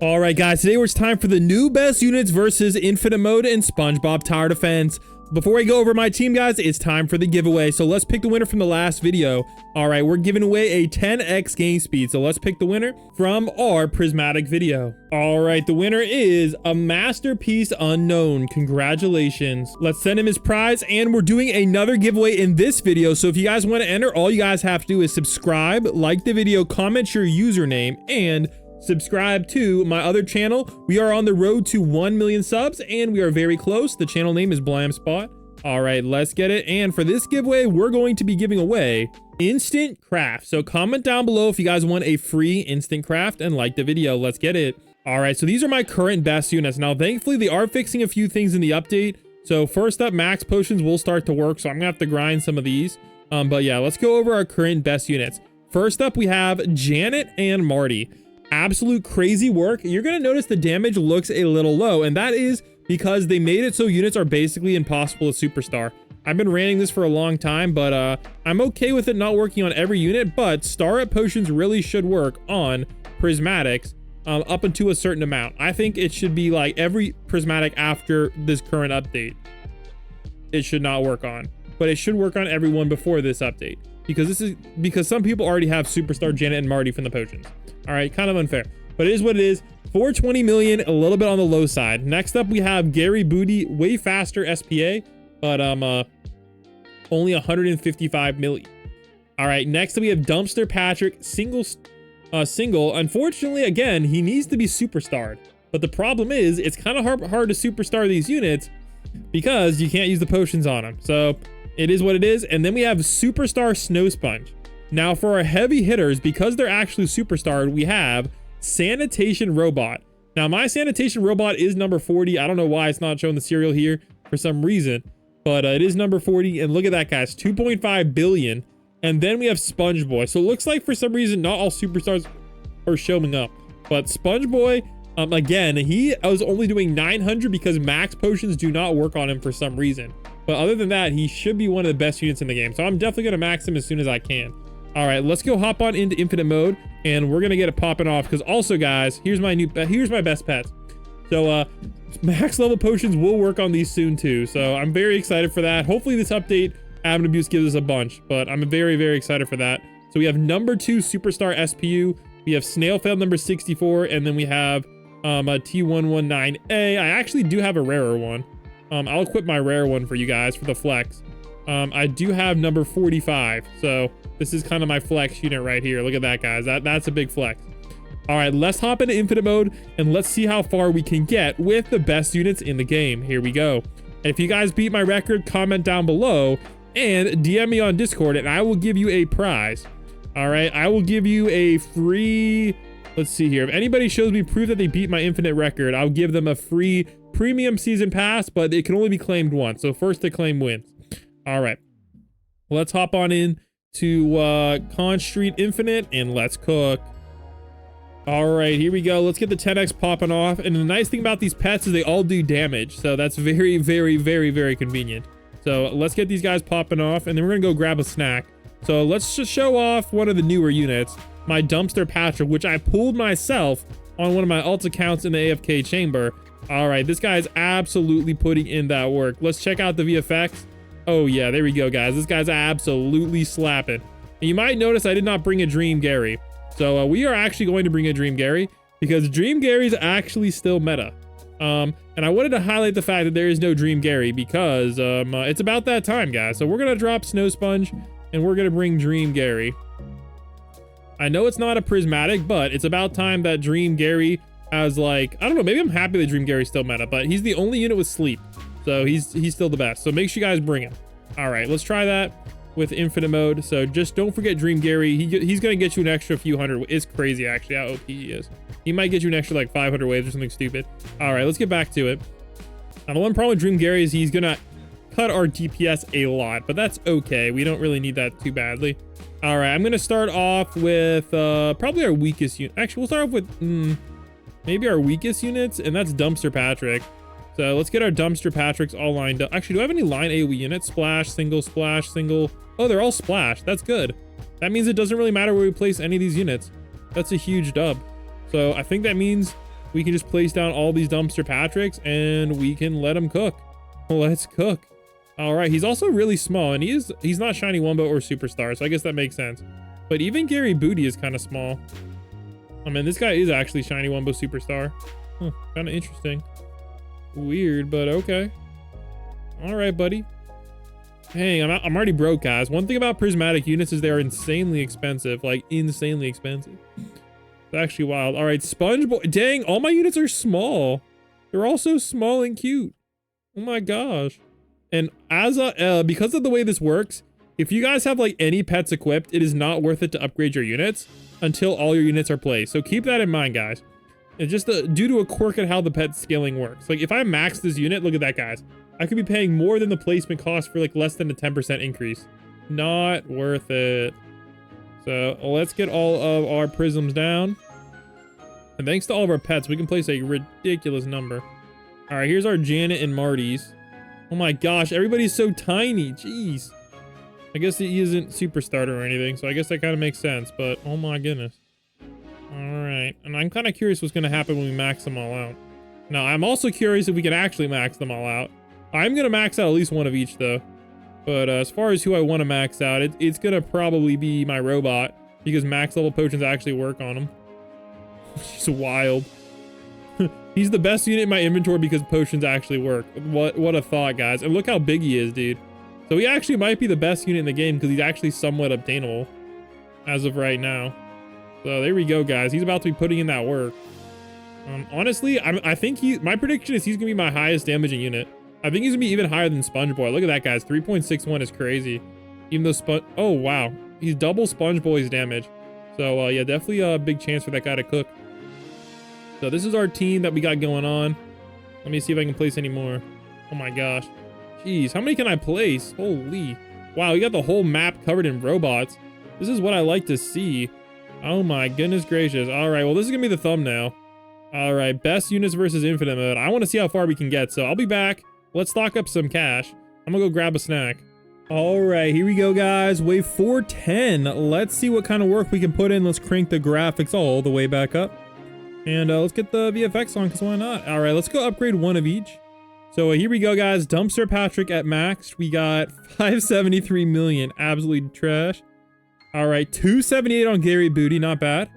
All right, guys, today it's time for the new best units versus infinite mode and Spongebob Tower Defense. Before I go over my team, guys, it's time for the giveaway. So let's pick the winner from the last video. All right, we're giving away a 10x game speed. So let's pick the winner from our prismatic video. All right, the winner is a masterpiece unknown. Congratulations. Let's send him his prize, and we're doing another giveaway in this video. So if you guys want to enter, all you guys have to do is subscribe, like the video, comment your username, and subscribe to my other channel. We are on the road to 1 million subs, and we are very close. The channel name is BlamSpot. All right, let's get it. And for this giveaway, we're going to be giving away instant craft. So comment down below if you guys want a free instant craft, and like the video. Let's get it. All right, so these are my current best units. Now, thankfully, they are fixing a few things in the update. So first up, max potions will start to work. So I'm gonna have to grind some of these. But yeah, let's go over our current best units. First up, we have Janet and Marty. Absolute crazy work. You're gonna notice the damage looks a little low, and that is because they made it so units are basically impossible to superstar. I've been ranting this for a long time, but I'm okay with it not working on every unit, but star up potions really should work on prismatics up until a certain amount. I think it should be like every prismatic after this current update it should not work on, but it should work on everyone before this update, because some people already have superstar Janet and Marty from the potions. All right, kind of unfair, but it is what it is. 420 million, a little bit on the low side. Next up, we have Gary Booty, way faster SPA, but only 155 million. All right, next up we have Dumpster Patrick, single. Unfortunately, again, he needs to be superstarred, but the problem is it's kind of hard to superstar these units because you can't use the potions on them. So it is what it is. And then we have Superstar Snow Sponge. Now for our heavy hitters, because they're actually superstarred, we have Sanitation Robot. Now my Sanitation Robot is number 40. I don't know why it's not showing the serial here for some reason, but it is number 40. And look at that, guys, 2.5 billion. And then we have Sponge Boy. So it looks like for some reason not all superstars are showing up, but Sponge Boy, again, he was only doing 900 because max potions do not work on him for some reason. But other than that, he should be one of the best units in the game. So I'm definitely gonna max him as soon as I can. All right, let's go hop on into infinite mode, and we're gonna get it popping off. Because also, guys, here's my best pets. So max level potions will work on these soon too. So I'm very excited for that. Hopefully this update, Admin Abuse, gives us a bunch, but I'm very, very excited for that. So we have number 2 superstar SPU. We have Snailfail number 64, and then we have a T119A. I actually do have a rarer one. I'll equip my rare one for you guys for the flex. I do have number 45, so this is kind of my flex unit right here. Look at that, guys. That's a big flex. All right, let's hop into infinite mode and let's see how far we can get with the best units in the game. Here we go. And if you guys beat my record, comment down below and DM me on Discord, and I will give you a prize. All right, I will give you a free, let's see here. If anybody shows me proof that they beat my infinite record, I'll give them a free premium season pass, but it can only be claimed once. So first to claim wins. All right, let's hop on in to Con Street Infinite and let's cook. All right, here we go. Let's get the 10x popping off. And the nice thing about these pets is they all do damage. So that's very, very, very, very convenient. So let's get these guys popping off, and then we're gonna go grab a snack. So let's just show off one of the newer units, my Dumpster Patrick, which I pulled myself on one of my alt accounts in the AFK chamber. All right, this guy is absolutely putting in that work. Let's check out the VFX. Oh yeah, there we go, guys. This guy's absolutely slapping. And you might notice I did not bring a Dream Gary. So we are actually going to bring a Dream Gary because Dream Gary's actually still meta. And I wanted to highlight the fact that there is no Dream Gary because it's about that time, guys. So we're gonna drop Snow Sponge and we're gonna bring Dream Gary. I know it's not a prismatic, but it's about time that Dream Gary has, like, I don't know, maybe I'm happy that Dream Gary's still meta, but he's the only unit with sleep. So he's still the best. So make sure you guys bring him. All right, let's try that with infinite mode. So just don't forget Dream Gary. He's gonna get you an extra few hundred. It's crazy actually how OP he is. He might get you an extra like 500 waves or something stupid. All right, let's get back to it. Now the one problem with Dream Gary is he's gonna cut our DPS a lot, but that's okay. We don't really need that too badly. All right, I'm gonna start off with probably our weakest unit. Actually, we'll start off with maybe our weakest units, and that's Dumpster Patrick. So let's get our Dumpster Patricks all lined up. Actually, do I have any line AoE units? Splash, single, splash, single. Oh, they're all splash. That's good. That means it doesn't really matter where we place any of these units. That's a huge dub. So I think that means we can just place down all these dumpster Patricks and we can let them cook. Let's cook. All right, he's also really small, and he's not Shiny Wumbo or Superstar, so I guess that makes sense. But even Gary Booty is kind of small. I mean, this guy is actually Shiny Wumbo Superstar. Huh, kind of interesting. Weird, but okay. All right, buddy. Dang, I'm already broke, guys. One thing about prismatic units is they are insanely expensive, like insanely expensive. It's actually wild. All right, SpongeBob. Dang, all my units are small. They're all so small and cute. Oh my gosh. And as because of the way this works, if you guys have like any pets equipped, it is not worth it to upgrade your units until all your units are placed. So keep that in mind, guys. It's just due to a quirk at how the pet scaling works. Like if I max this unit, look at that, guys. I could be paying more than the placement cost for like less than a 10% increase. Not worth it. So let's get all of our prisms down. And thanks to all of our pets, we can place a ridiculous number. All right, here's our Janet and Marty's. Oh my gosh, everybody's so tiny. Jeez. I guess he isn't Superstar or anything, so I guess that kind of makes sense, but oh my goodness. All right, and I'm kind of curious what's going to happen when we max them all out. Now, I'm also curious if we can actually max them all out. I'm going to max out at least one of each, though. But as far as who I want to max out, it's going to probably be my robot, because max level potions actually work on him. It's just wild. He's the best unit in my inventory because potions actually work. What a thought, guys. And look how big he is, dude. So he actually might be the best unit in the game because he's actually somewhat obtainable as of right now. So there we go, guys. He's about to be putting in that work. Honestly, I think my prediction is he's going to be my highest damaging unit. I think he's going to be even higher than SpongeBob. Look at that, guys. 3.61 is crazy. Even though oh, wow. He's double SpongeBob's damage. So, yeah, definitely a big chance for that guy to cook. So this is our team that we got going on. Let me see if I can place any more. Oh my gosh. Jeez, how many can I place? Holy. Wow, we got the whole map covered in robots. This is what I like to see. Oh my goodness gracious. All right, well, this is gonna be the thumbnail. All right, best units versus infinite mode. I want to see how far we can get, so I'll be back. Let's stock up some cash. I'm gonna go grab a snack. All right, here we go, guys. Wave 410. Let's see what kind of work we can put in. Let's crank the graphics all the way back up. And let's get the VFX on, because why not? All right, let's go upgrade one of each. So here we go, guys. Dumpster Patrick at max. We got 573 million. Absolutely trash. All right, 278 on Gary Booty. Not bad.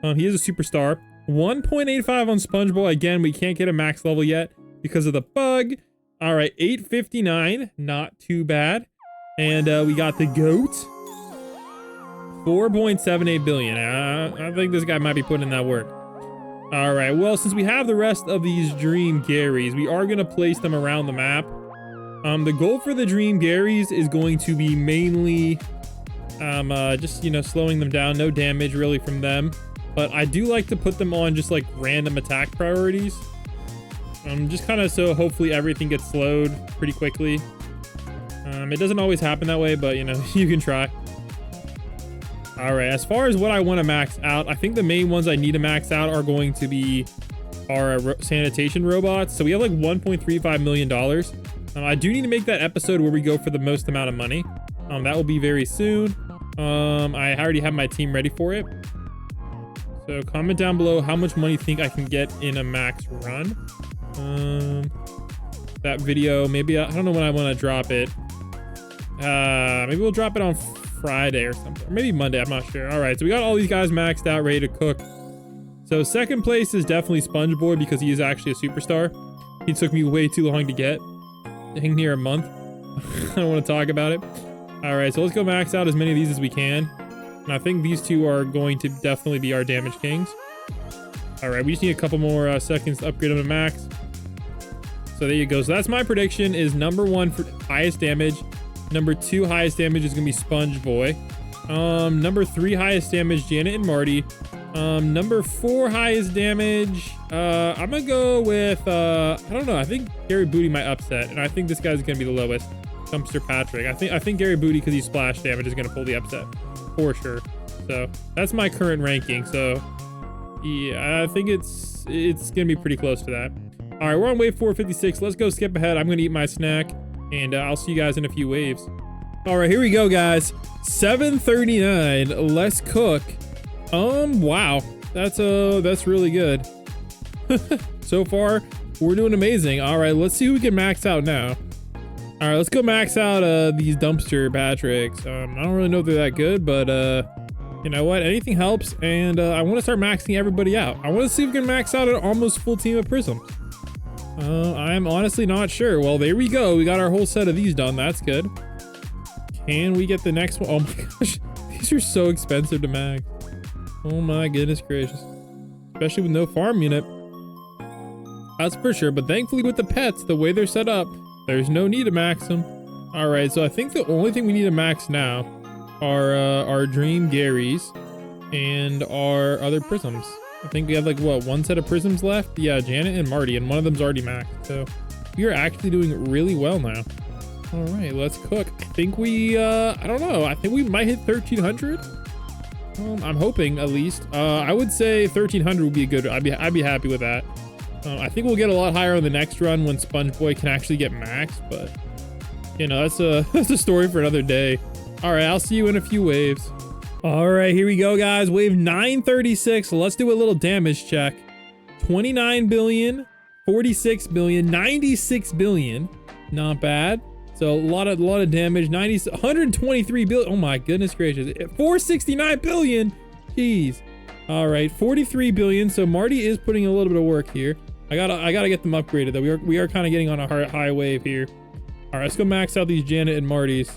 He is a superstar. 1.85 on SpongeBob. Again, we can't get a max level yet because of the bug. All right, 859. Not too bad. And we got the GOAT. 4.78 billion. I think this guy might be putting in that work. All right, well, since we have the rest of these Dream Garys, we are going to place them around the map. The goal for the Dream Garys is going to be mainly just, you know, slowing them down. No damage really from them. But I do like to put them on just like random attack priorities. Just kind of so hopefully everything gets slowed pretty quickly. It doesn't always happen that way, but, you know, you can try. All right, as far as what I want to max out, I think the main ones I need to max out are going to be our sanitation robots. So we have like $1.35 million. I do need to make that episode where we go for the most amount of money. That will be very soon. I already have my team ready for it. So comment down below how much money you think I can get in a max run. That video, maybe, I don't know when I want to drop it. Maybe we'll drop it on Friday or something, or maybe Monday, I'm not sure. All right, so we got all these guys maxed out, ready to cook. So second place is definitely Spongebob because he is actually a superstar. He took me way too long to get. Dang near a month. I don't want to talk about it. All right, so let's go max out as many of these as we can. And I think these two are going to definitely be our damage kings. All right, we just need a couple more seconds to upgrade them to max. So there you go. So that's my prediction is number 1 for highest damage. Number 2 highest damage is going to be SpongeBob. Number 3 highest damage, Janet and Marty. Number 4 highest damage, I'm going to go with, I don't know. I think Gary Booty might upset. And I think this guy's going to be the lowest. Dumpster Patrick. I think Gary Booty, because he's splash damage, is going to pull the upset. For sure. So that's my current ranking. So yeah, I think it's going to be pretty close to that. All right, we're on wave 456. Let's go skip ahead. I'm going to eat my snack. And I'll see you guys in a few waves. All right, here we go, guys. 7:39. Let's cook. Wow, that's really good. So far, we're doing amazing. All right, let's see who we can max out now. All right, let's go max out these dumpster Patricks. I don't really know if they're that good, but you know what? Anything helps, and I want to start maxing everybody out. I want to see if we can max out an almost full team of prisms. I'm honestly not sure. Well, there we go. We got our whole set of these done. That's good. Can we get the next one? Oh my gosh, these are so expensive to max. Oh my goodness gracious. Especially with no farm unit. That's for sure, but thankfully with the pets, the way they're set up, there's no need to max them. All right, so I think the only thing we need to max now are our Dream Garys and our other prisms. I think we have like, what, one set of prisms left? Yeah, Janet and Marty, and one of them's already maxed. So we are actually doing really well now. All right, let's cook. I think we, I don't know. I think we might hit 1,300. I'm hoping at least. I would say 1,300 would be a good, I'd be happy with that. I think we'll get a lot higher on the next run when Spongeboy can actually get maxed, but you know, that's a story for another day. All right, I'll see you in a few waves. All right, here we go, guys. Wave 936. Let's do a little damage check. 29 billion, 46 billion, 96 billion. Not bad. So a lot of damage. 123 billion. Oh my goodness gracious. 469 billion. Jeez. All right, 43 billion. So Marty is putting a little bit of work here. I gotta get them upgraded though. We are kind of getting on a high wave here. All right, let's go max out these Janet and Martys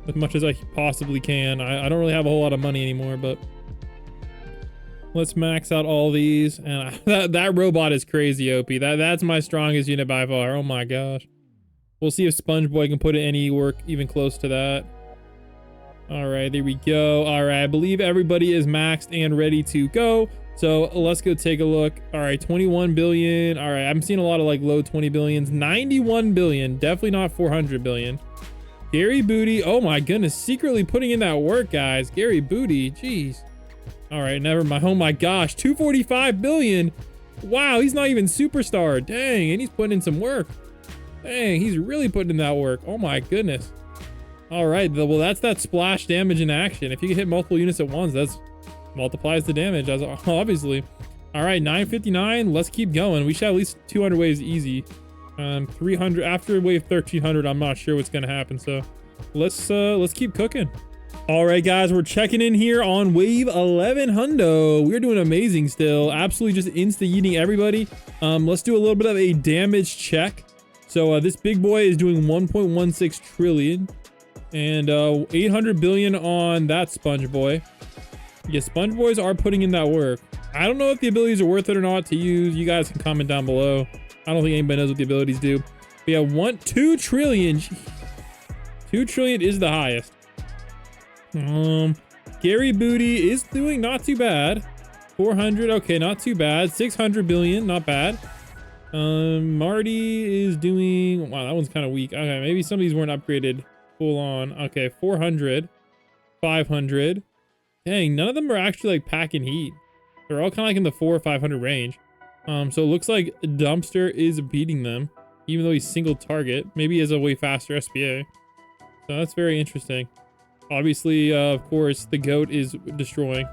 as much as I possibly can. I don't really have a whole lot of money anymore, but let's max out all these. And that robot is crazy OP. That's my strongest unit by far. Oh my gosh. We'll see if Spongeboy can put in any work even close to that. All right, there we go. All right, I believe everybody is maxed and ready to go. So let's go take a look. All right, 21 billion. All right, I'm seeing a lot of like low 20 billions. 91 billion, definitely not 400 billion. Gary Booty, oh my goodness, secretly putting in that work, guys. Gary Booty, jeez. All right, never mind. Oh my gosh, 245 billion. Wow, he's not even superstar. Dang, and he's putting in some work. Dang, he's really putting in that work. Oh my goodness. All right, well, that's that splash damage in action. If you can hit multiple units at once, that's multiplies the damage, as obviously. All right, 959. Let's keep going. We should have at least 200 waves easy. 300 after wave 1300. I'm not sure what's gonna happen. So let's keep cooking. All right, guys, we're checking in here on wave 1100. We're doing amazing still. Absolutely just insta-eating everybody. Let's do a little bit of a damage check. So this big boy is doing 1.16 trillion and 800 billion on that Sponge Boy. Yeah, Sponge Boys are putting in that work. I don't know if the abilities are worth it or not to use. You guys can comment down below. I don't think anybody knows what the abilities do. But yeah, 2 trillion. 2 trillion is the highest. Gary Booty is doing not too bad. 400, okay, not too bad. 600 billion, not bad. Marty is doing, wow, that one's kind of weak. Okay, maybe some of these weren't upgraded full on. Okay, 400, 500. Dang, none of them are actually like packing heat. They're all kind of like in the 400 or 500 range. So it looks like Dumpster is beating them, even though he's single target. Maybe he has a way faster SPA. So that's very interesting. Obviously, of course, the goat is destroying.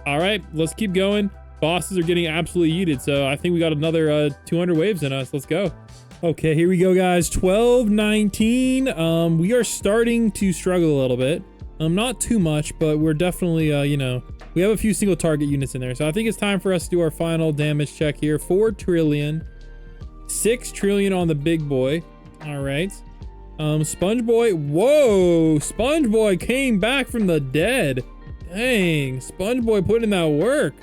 All right, let's keep going. Bosses are getting absolutely yeeted, so I think we got another 200 waves in us. Let's go. Okay, here we go, guys. 1219. We are starting to struggle a little bit. Not too much, but we're definitely, you know, we have a few single target units in there. So I think it's time for us to do our final damage check here. 4 trillion, 6 trillion on the big boy. All right. Sponge Boy. Whoa, Sponge Boy came back from the dead. Dang, Sponge Boy put in that work.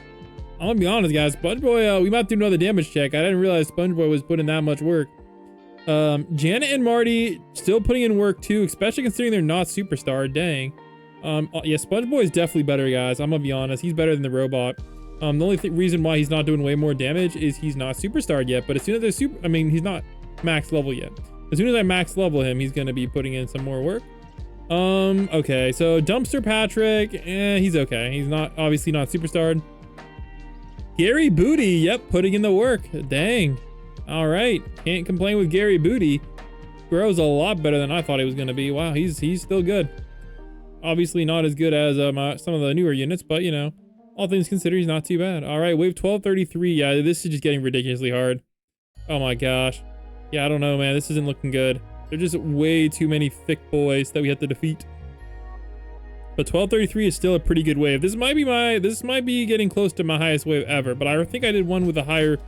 I'm gonna be honest, guys. Sponge Boy, we might do another damage check. I didn't realize Sponge Boy was putting that much work. Janet and Marty still putting in work too, especially considering they're not superstar. Dang. Yeah, Sponge Boy is definitely better, guys. I'm gonna be honest. He's better than the robot. The only reason why he's not doing way more damage is he's not superstarred yet. But as soon as they're he's not max level yet. As soon as I max level him, he's gonna be putting in some more work. Okay, so Dumpster Patrick, he's okay. He's not obviously not superstarred. Gary Booty, yep, putting in the work. Dang. All right, can't complain with Gary Booty. Grows a lot better than I thought he was gonna be. Wow, he's still good. Obviously not as good as some of the newer units, but you know, All things considered, he's not too bad. All right, wave 1233. Yeah, this is just getting ridiculously hard. Oh my gosh. Yeah, I don't know, man. This isn't looking good. There's just way too many thick boys that we have to defeat. But 1233 is still a pretty good wave. This might be getting close to my highest wave ever, but I think I did one with a higher,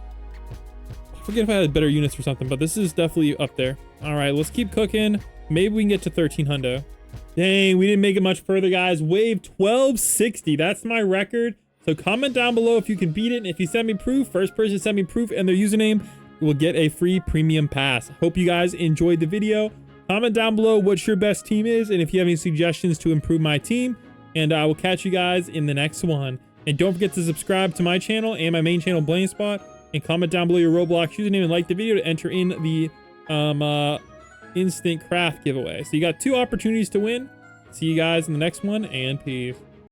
I forget if I had better units or something, but this is definitely up there. All right, let's keep cooking. Maybe we can get to 1300. Dang, we didn't make it much further, guys. Wave 1260, that's my record. So comment down below if you can beat it. And if you send me proof, first person to send me proof and their username will get a free premium pass. Hope you guys enjoyed the video. Comment down below what your best team is and if you have any suggestions to improve my team. And I will catch you guys in the next one. And don't forget to subscribe to my channel and my main channel, Blame Spot. And comment down below your Roblox username and like the video to enter in the instant craft giveaway. So you got 2 opportunities to win. See you guys in the next one, and peace.